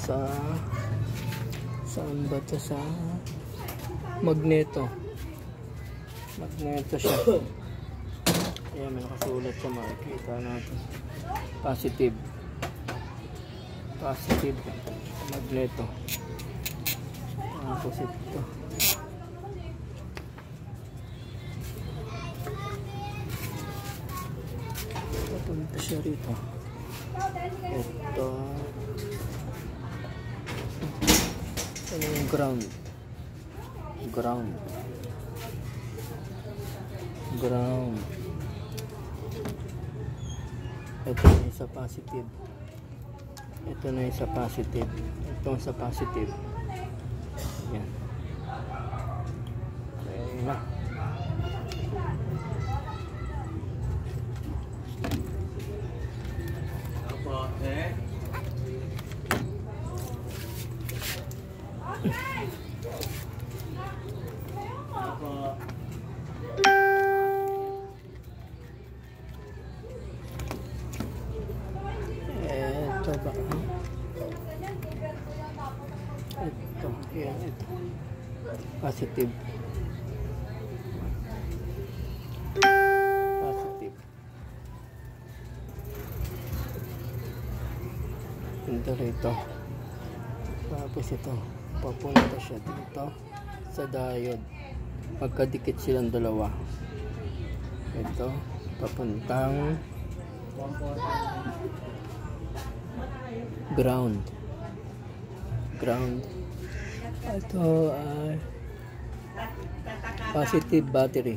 sa saan ba to? Sa magneto siya. Ayan, may nakasulat siya, makikita natin. Positive magneto. Tapos ito, papunta siya rito. Ito yung ground. Ito na isa positive. Itong sa positive. Yan. Okay na. Ito ba? Ito. Yan, ito. Positive. Ito rito. Tapos ito, papunta siya dito sa diode. Magkadikit silang dalawa. Ito, papuntang ground. Ito ay positive battery.